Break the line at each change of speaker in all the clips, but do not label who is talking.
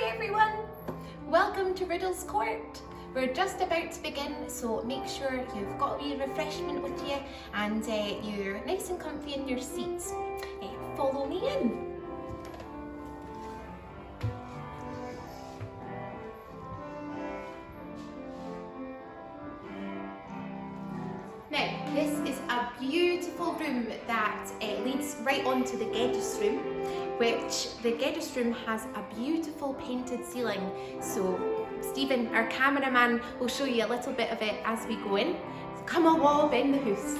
Hi everyone! Welcome to Riddles Court. We're just about to begin, so make sure you've got a wee refreshment with you and you're nice and comfy in your seats. Follow me in. Now, this is a beautiful room that leads right onto the Ceilidhs room, which the Ceilidhs room has a beautiful painted ceiling. So Stephen, our cameraman, will show you a little bit of it as we go in. So come along in the house.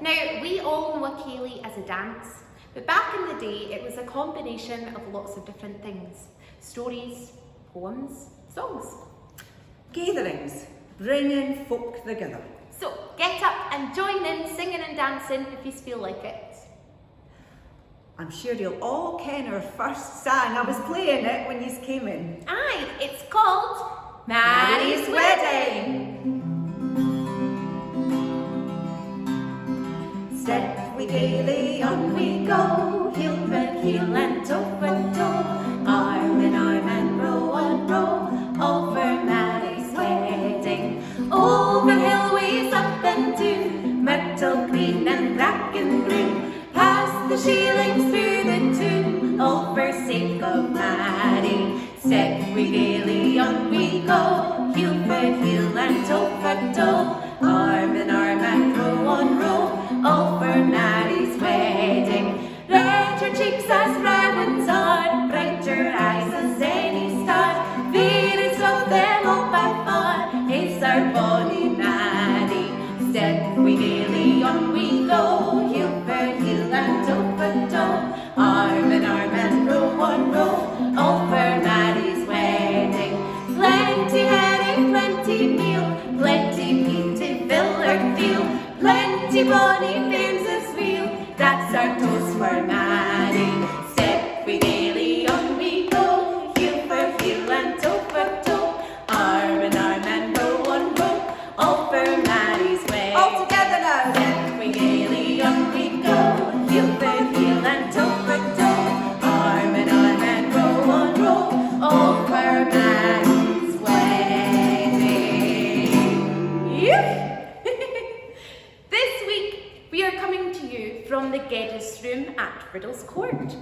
Now, we all know a Ceilidh as a dance, but back in the day it was a combination of lots of different things. Stories, poems, songs.
Gatherings, bringing folk together.
So get up and join in singing and dancing if you feel like it.
I'm sure you'll all ken our first song. I was playing it when you came in.
Aye, it's called Mary's Wedding.
Step we gaily on we go, heel for heel and toe for toe, arm in arm and row on row, all for Mary's wedding. Over hill ways up and down, myrtle green and bracken green, past the Ceilidhs through the tune, all for sake of Mary. Step we gaily on we go, heel for heel and toe for toe, arm in arm and row on row, all for Mary's wedding. Red her cheeks as ravens are, bright her eyes as any star, fairest of them all by far is our bonny Mary. Step we gaily on we go, heel for heel and toe for toe, arm in arm and row on row, all for Mary's wedding. Plenty herring, plenty meal, plenty meat to fill her field, plenty bonny bairns as real, that's our toast for Mary. Step we gaily on we go, heel for heel and toe for toe, arm in arm and row on row, all for Mary's wedding. All together now. Step we gaily on we go, heel for heel and toe for toe, arm in arm and row on row, all for Mary's wedding. Yep. We are coming to you from the Ceilidhs room at Riddles Court,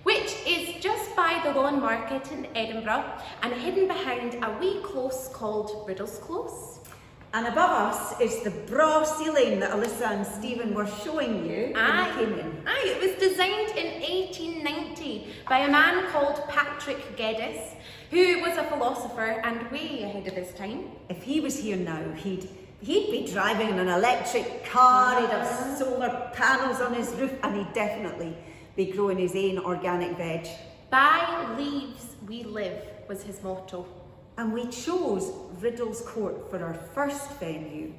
which is just by the Lawn Market in Edinburgh and hidden behind a wee close called Riddles Close. And above us is the braw ceiling that Alyssa and Stephen were showing you when you came in.
Aye, it was designed in 1890 by a man called Patrick Geddes, who was a philosopher and way ahead of his time.
If he was here now, he'd be driving an electric car, he'd have solar panels on his roof, and he'd definitely be growing his own organic veg.
By leaves we live was his motto.
And we chose Riddles Court for our first venue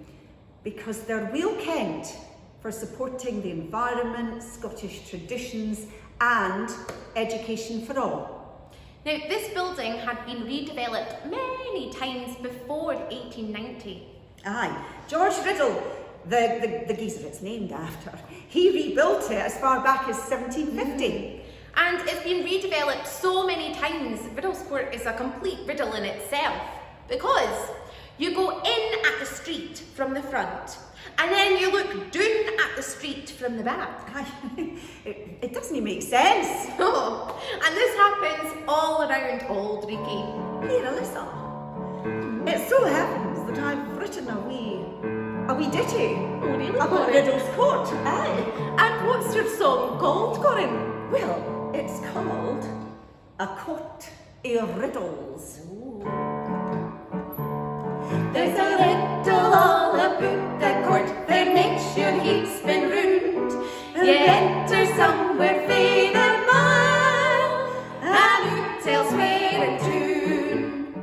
because they're well kent for supporting the environment, Scottish traditions and education for all.
Now, this building had been redeveloped many times before 1890.
Aye, George Riddle, the geezer it's named after, he rebuilt it as far back as 1750.
And it's been redeveloped so many times, Riddles Court is a complete riddle in itself, because you go in at the street from the front, and then you look down at the street from the back.
It doesn't make sense.
Oh, and this happens all around Old Reekie.
Here, Alyssa, it so happens that I've written a wee
A wee ditty.
Oh, really,
Up at
Corin?
Riddles Court.
Aye. And what's your song called, Corin?
Well, it's called A Court of Riddles.
There's a riddle all about the court that makes your heat spin round. You enter somewhere fae the mile, and who tells where and tune.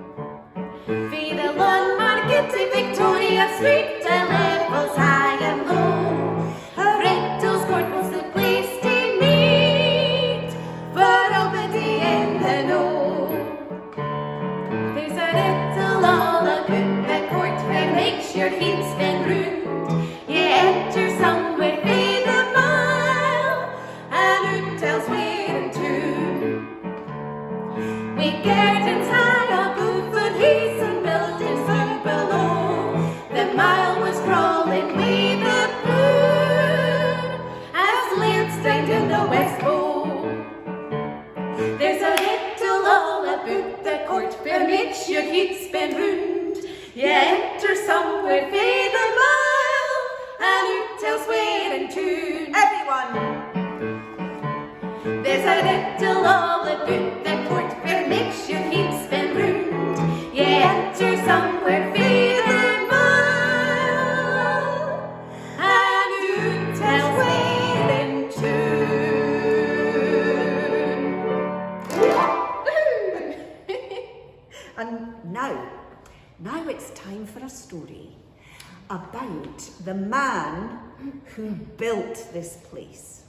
Fae the lawn market to Victoria Street, the levels high and low. Riddles Court was the place to meet for nobody in the know. There's a riddle all about the court that makes your heat spin round. You enter somewhere fae the mile, and who tells where and tune. We gardens high above, but he's and buildings down below. The mile was crawling with the moon as land strained in the west bow. There's a riddle all about the court that makes your heat spin round. You enter somewhere fae the mile, and who tells where and tune.
Everyone!
There's a riddle all about the court that makes your heat spin round. You enter somewhere fae the mile, and who tells where and tune.
And now it's time for a story about the man who built this place.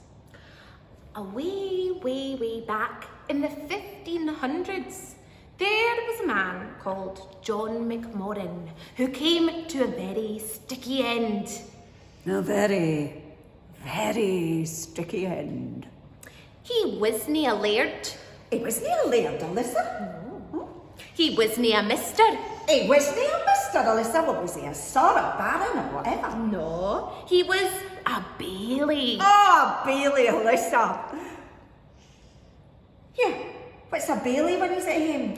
Way back in the 1500s, there was a man called John McMorrin who came to a very sticky end.
A very, very sticky end.
He wasn't a laird,
He was near Laird, Alyssa.
he wasn't a mister.
He was near Mr. Alyssa. What was he, a sir, a baron, or whatever?
No, he was a bailey.
Oh, Bailey, Alyssa. Yeah, what's a Bailey when he's at home?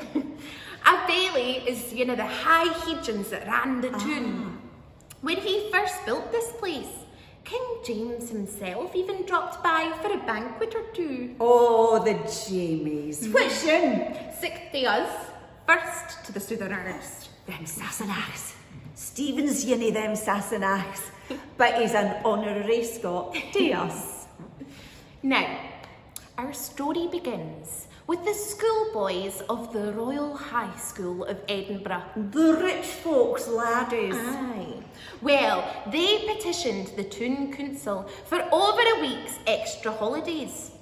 A bailey is, the high hedgings that ran the town. When he first built this place, King James himself even dropped by for a banquet or two.
Oh, the Jamies. Which in?
60 us, first to the Southerners.
Them Sassenachs. Stephen's uni them Sassenachs. But he's an honorary Scot to us.
Now, our story begins with the schoolboys of the Royal High School of Edinburgh.
The rich folks, laddies.
Aye. Well, they petitioned the Toon Council for over a week's extra holidays.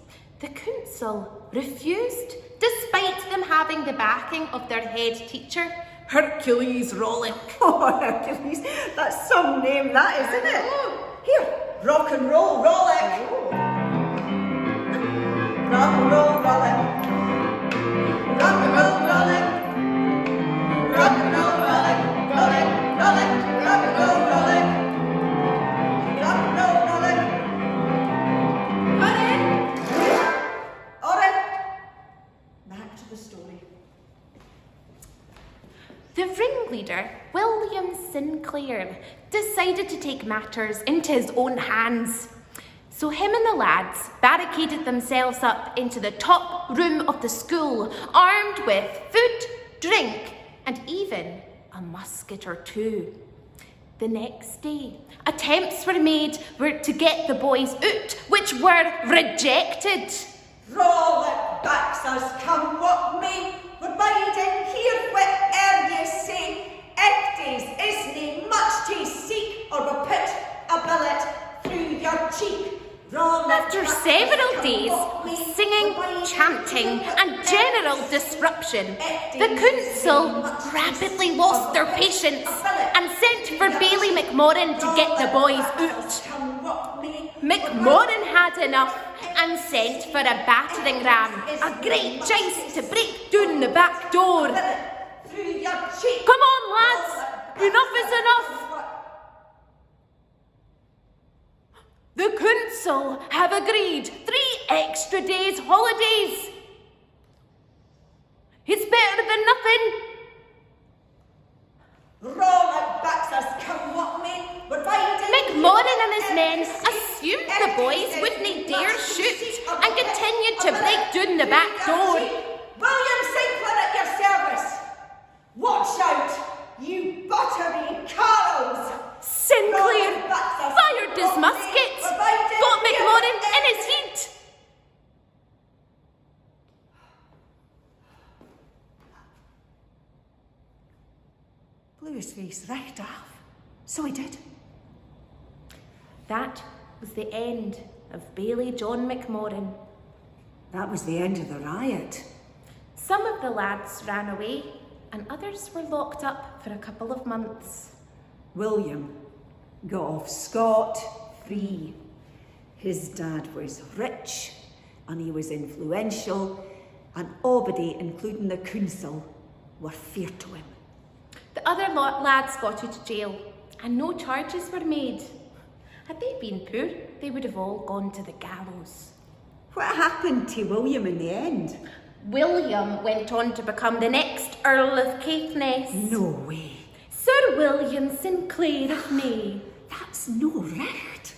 The council refused, despite them having the backing of their head teacher, Hercules Rollick.
Oh, Hercules, that's some name that, isn't it? Here, rock and roll, Rollick. Rock and roll, Rollick. Rock and roll, Rollick. Rock and roll, Rollick. Rollick, Rollick. Rock and roll, Rollick. Rock and roll, Rollick. All right. Back to the story.
The ringleader, William Sinclair, decided to take matters into his own hands. So him and the lads barricaded themselves up into the top room of the school, armed with food, drink, and even a musket or two. The next day, attempts were made to get the boys out, which were rejected.
Rollick backs us, come what may. We're biding here, whatever you say. Ecties isn't much to seek, or we'll put a bullet through your cheek.
After several days of singing, chanting, and general disruption, the council rapidly lost their patience and sent for Bailey McMorrin to get the boys out. McMorrin had enough and sent for a battering ram, a great giant to break down the back door. Come on, lads, enough is enough. The council have agreed 3 extra days' holidays. It's better than nothing.
Raw like baxters, come what may. We're riding.
McMorrin and his men assumed the boys wouldn't dare shoot and continued to break down the back door.
William Sinclair at your service. Watch out, you buttery Carls.
Sinclair fired his musket, got McMorrin in his heat.
Blew his face right off. So he did.
That was the end of Bailey John McMorrin.
That was the end of the riot.
Some of the lads ran away and others were locked up for a couple of months.
William got off scot-free. His dad was rich and he was influential, and everybody, including the council, were feared to him.
The other lads got out of jail and no charges were made. Had they been poor, they would have all gone to the gallows.
What happened to William in the end?
William went on to become the next Earl of Caithness.
No way.
Sir William Sinclair of May.
That's no right.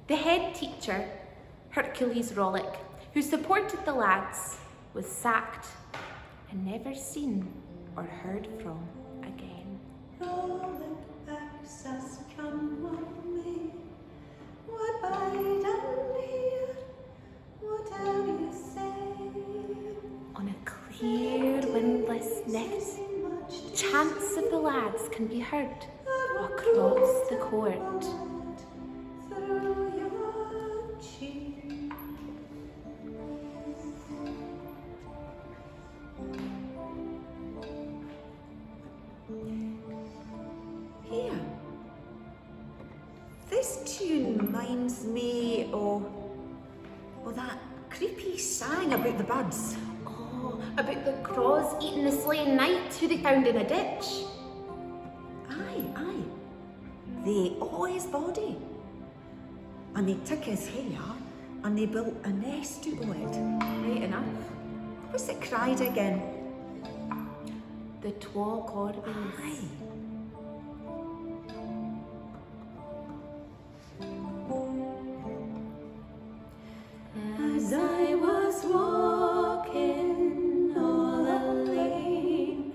The head teacher, Hercules Rollick, who supported the lads, was sacked and never seen or heard from again.
Rolling access come on me. What I done here, whatever you say.
On a clear, windless night, chants of the lads can be heard across the court.
Through your cheek.
Here. This tune reminds me of that creepy song about the birds.
Oh, about the crows eating the slain knight who they found in a ditch.
Aye. They ate his body. And they took his hair and they built a nest out of it.
Right enough.
What was it cried again?
The twa corbies.
Aye.
As I was walking all alone,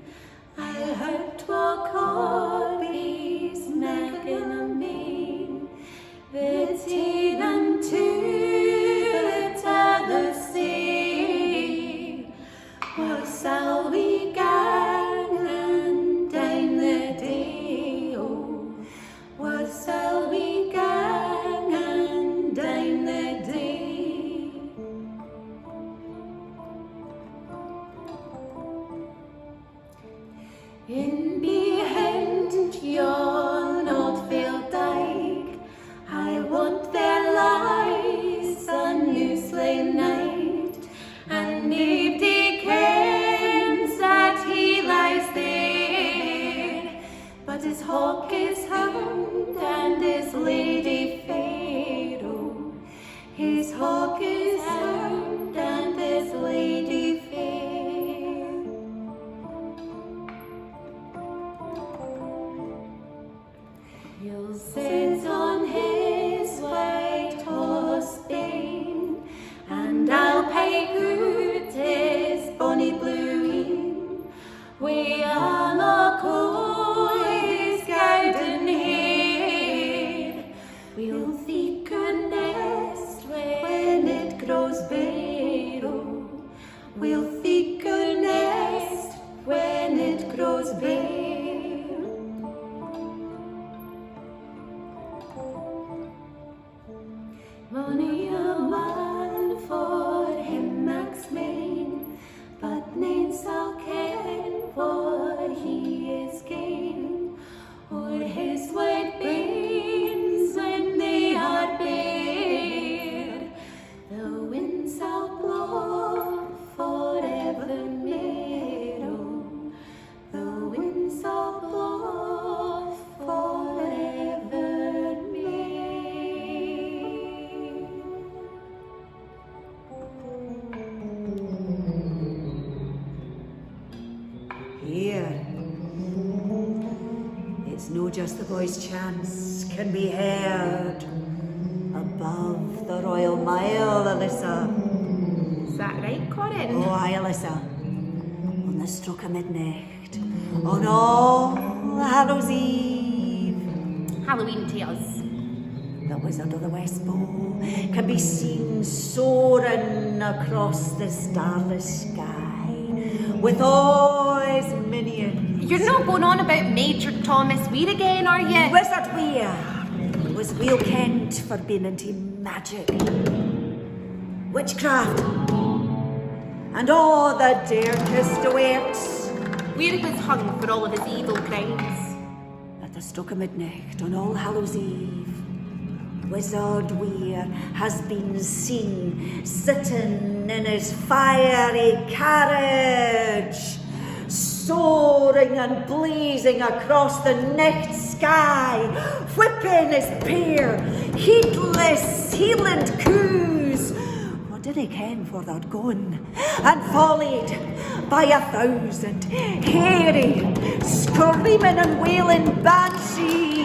I heard twa corbies making a mean. The teen unto the t'other sea. What shall we gang and down the day? Oh, what shall we gang and down the day? In behind yon old field dyke, I want their lies on new slain night, and nobody kens that he lies there, but his hawk is hound and his lady fair. Oh, his hawk is hound and his lady fair. He'll sit on his white horse bane, and I'll pay good his bonny blue een. We all look his golden hair. We'll seek a nest when it grows bare. Oh, we'll seek a nest when it grows bare. Mony a man for him Max Main, but nane shall ken what he is gain, or his white beans when they are bare. The wind shall blow forevermore. Oh, the wind shall blow forevermore.
just the boy's chants can be heard above the Royal Mile, Alyssa.
Is that right, Corin?
Oh, aye, Alyssa. On the stroke of midnight, on All Hallows Eve,
Halloween tales.
the Wizard of the West Bow can be seen soaring across the starless sky with all his minions.
You're not going on about Major Thomas Weir again, are you?
Wizard Weir was well kent for being into magic, witchcraft, and all the darkest of arts.
Weir was hung for all of his evil crimes.
At the stroke of midnight on All Hallows Eve, Wizard Weir has been seen sitting in his fiery carriage, soaring and blazing across the night sky, whipping his pair, heedless Highland coos. What did he ken for that going? And followed by 1,000 hairy, screaming and wailing banshees.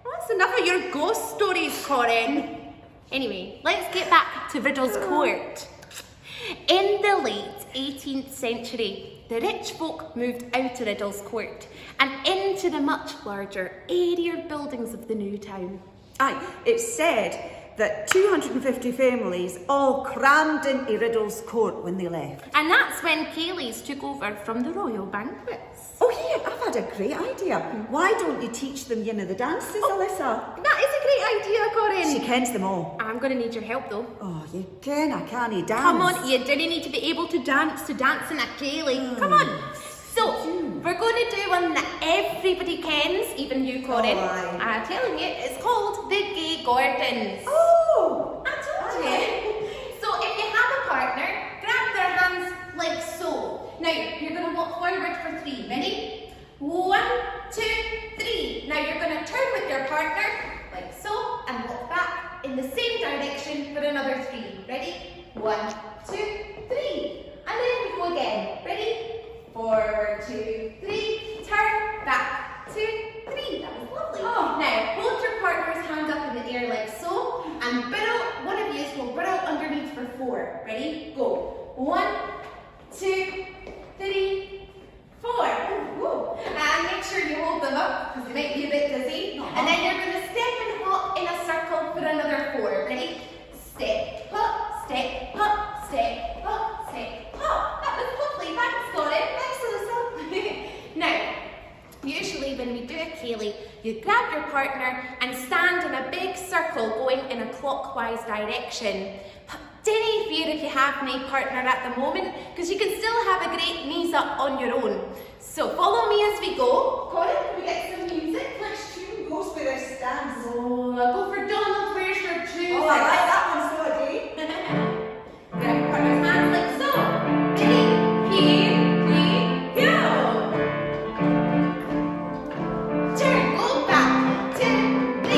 That's enough of your ghost stories, Corin. Anyway, let's get back to Riddles Court. In the late 18th century, the rich folk moved out of Riddles Court and into the much larger, airier buildings of the new town.
Aye, it's said that 250 families all crammed into Riddles Court when they left.
And that's when Ceilidhs took over from the royal banquets.
Oh, here, I've had a great idea. Why don't you teach them, the dances, Alyssa?
That is a great idea, Corin.
She kens them all.
I'm going to need your help, though.
Oh, you ken, I can't dance.
Come on, you do need to be able to dance in a Ceilidh. Come on. So, we're going to do one that everybody kens, even you, Corin.
Oh, aye.
I'm telling you, it's called the Gay Gordons.
Oh!
I told you. So, if you have a partner, grab their hands like so. Now, you're going to walk forward for 3. Ready? 1, 2, 3. Now, you're going to turn with your partner like so and walk back in the same direction for another 3. Ready? 1, 2, 3. And then we go again. Ready? Forward, 2, 3, turn, back, 2, 3. That was lovely.
Oh.
Now, hold your partner's hand up in the air like so, and burrow, one of you will burrow underneath for 4. Ready? Go. 1, 2, 3, 4. Ooh. And make sure you hold them up, because they might be a bit dizzy. And then you're going to step and hop in a circle for another 4. Ready? Step, hop, step, hop, step, hop, step, hop. That was lovely. Thanks, Corin. Thanks, Alyssa. Now, usually when we do a Ceilidh, you grab your partner and stand in a big circle going in a clockwise direction. But don't fear if you have no partner at the moment, because you can still have a great knees up on your own. So follow me as we go. Corin, can we get some music?
Which tune goes with this dance?
Oh, I'll go for Donald, where's your shoes?
Oh, I like that one so again.
Grab your partner's hands like so. Ready? Here we go. Turn, go back. 2, 3,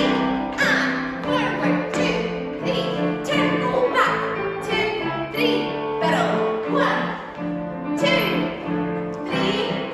and forward. 2, 3. Turn, go back. 2, 3. Pedal. 1, 2, 3.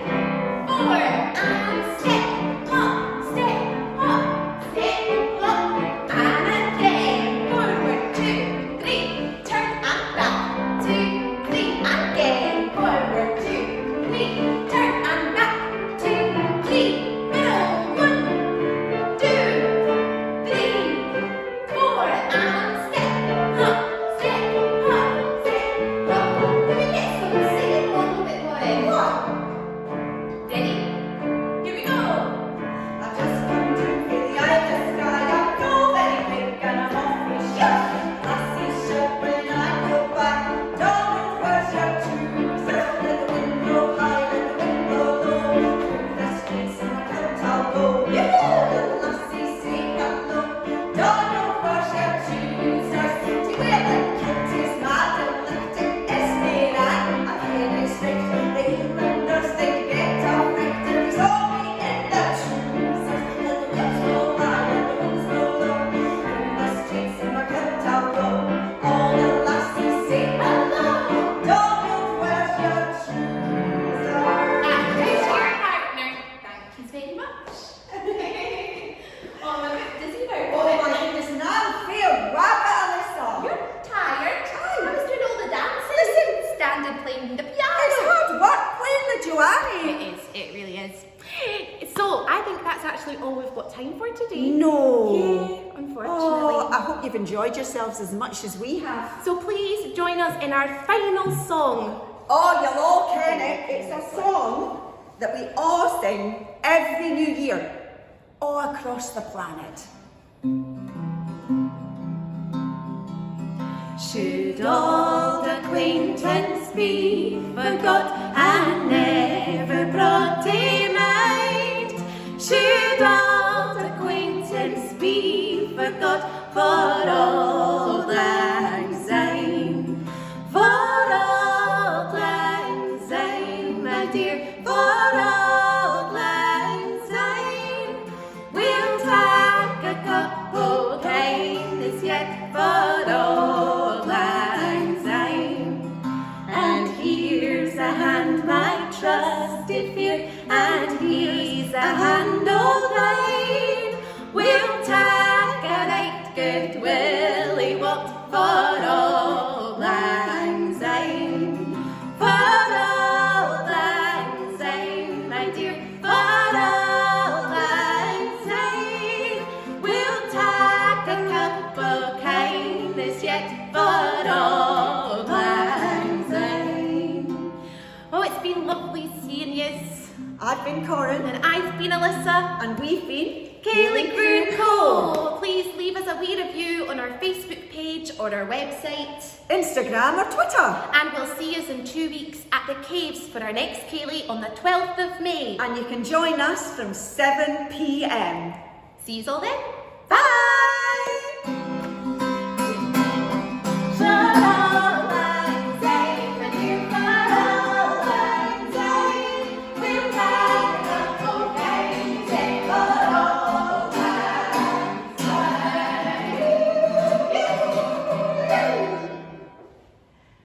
actually all we've got time for today.
No.
Yeah, unfortunately.
Oh, I hope you've enjoyed yourselves as much as we have.
So please join us in our final song.
Oh, you'll all ken it. It's a song that we all sing every New Year, all across the planet.
Should old acquaintance be forgot and never brought to mind? Should old acquaintance be forgot for auld lang syne? For auld lang syne, my dear, for auld lang syne. We'll take a cup o' kindness yet for auld lang syne. And here's a hand, my trusted fear, and he's a hand o' thine. We'll take a right good willy walk for auld lang syne. For auld lang syne, my dear, for auld lang syne. We'll take a cup o' kindness yet for auld lang syne.
Oh, it's been lovely seeing you.
I've been Corin,
And I've been Alyssa.
and we've been
Ceilidh Brew Co. Please leave us a wee review on our Facebook page or our website.
Instagram or Twitter.
And we'll see you in 2 weeks at the Caves for our next Ceilidh on the 12th of May.
And you can join us from 7 p.m.
See you all then.